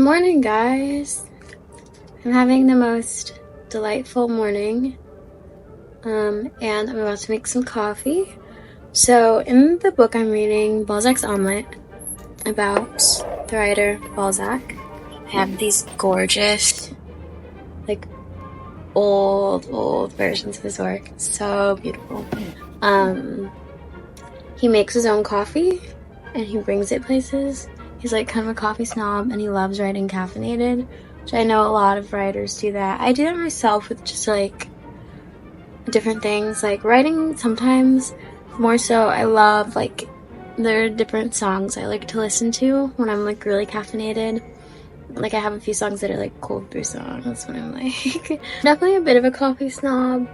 Morning, guys. I'm having the most delightful morning, and I'm about to make some coffee. So in the book I'm reading, Balzac's Omelette, about the writer Balzac, I have these gorgeous, like, old versions of his work. So beautiful. He makes his own coffee and he brings it places. He's like kind of a coffee snob and he loves writing caffeinated, which I know a lot of writers do that. I do that myself with just like different things, like writing sometimes more so. I love, like, there are different songs I like to listen to when I'm like really caffeinated. Like, I have a few songs that are like cold brew songs when I'm like definitely a bit of a coffee snob.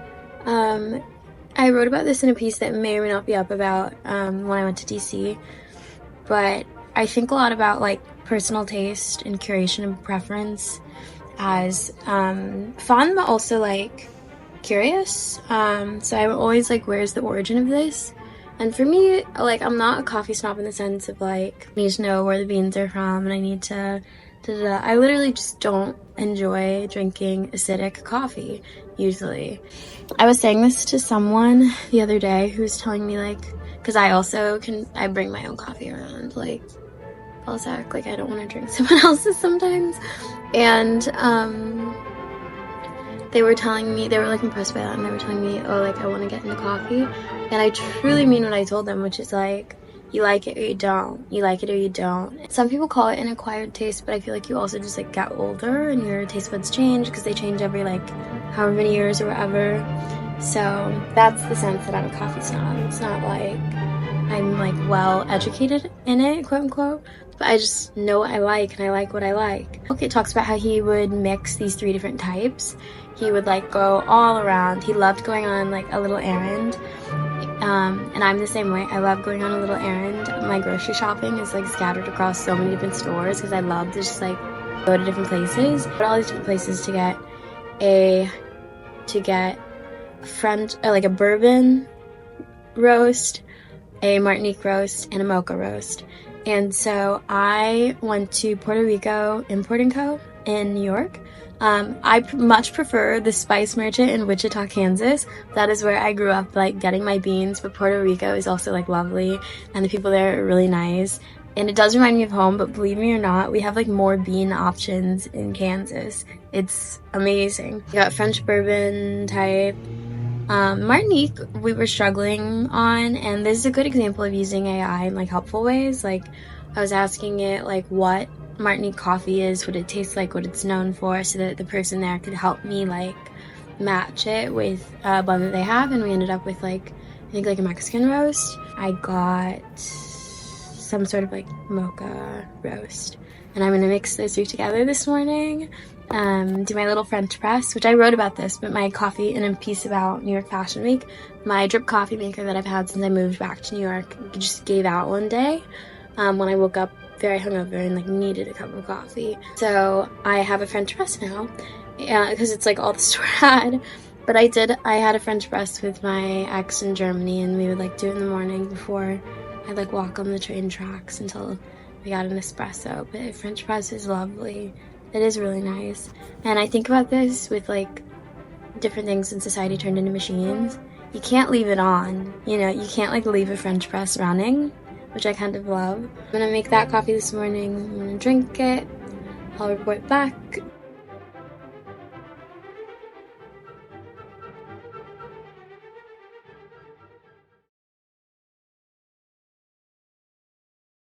I wrote about this in a piece that may or may not be up about when I went to DC, but I think a lot about like personal taste and curation and preference as fun, but also like curious. So I'm always like, where's the origin of this? And for me, like, I'm not a coffee snob in the sense of like, I need to know where the beans are from and I need to I literally just don't enjoy drinking acidic coffee usually. I was saying this to someone the other day who was telling me, like, because I bring my own coffee around, like Balzac, like I don't want to drink someone else's sometimes. And they were telling me, they were like impressed by that, and they were telling me, oh, like I want to get into coffee. And I truly mean what I told them, which is like, you like it or you don't. You like it or you don't. Some people call it an acquired taste, but I feel like you also just like get older and your taste buds change because they change every like however many years or whatever. So that's the sense that I'm a coffee snob. It's not like I'm like well educated in it, quote unquote, but I just know what I like and I like what I like. Okay, it talks about how he would mix these 3 different types. He would like go all around. He loved going on like a little errand. And I'm the same way. I love going on a little errand. My grocery shopping is like scattered across so many different stores because I love to just like go to different places. Go to all these different places to get French, like a bourbon roast, a Martinique roast, and a mocha roast. And so I went to Puerto Rico Import & Co. in New York. I much prefer the Spice Merchant in Wichita, Kansas. That is where I grew up, like, getting my beans, but Puerto Rico is also, like, lovely, and the people there are really nice. And it does remind me of home, but believe me or not, we have, like, more bean options in Kansas. It's amazing. We got French bourbon type. Martinique, we were struggling on, and this is a good example of using AI in, like, helpful ways. Like, I was asking it, like, what Martinique coffee is, what it tastes like, what it's known for, so that the person there could help me like match it with a blend that they have. And we ended up with like, I think like a Mexican roast. I got some sort of like mocha roast, and I'm gonna mix those 3 together this morning. Do my little French press, which I wrote about this, but my coffee in a piece about New York Fashion Week, my drip coffee maker that I've had since I moved back to New York just gave out one day when I woke up very hungover and like needed a cup of coffee. So I have a French press now, because it's like all the store had. But I had a French press with my ex in Germany, and we would like do it in the morning before I'd like walk on the train tracks until we got an espresso. But a French press is lovely. It is really nice. And I think about this with like different things in society turned into machines. You can't leave it on, you know, you can't like leave a French press running, which I kind of love. I'm gonna make that coffee this morning. I'm gonna drink it. I'll report back.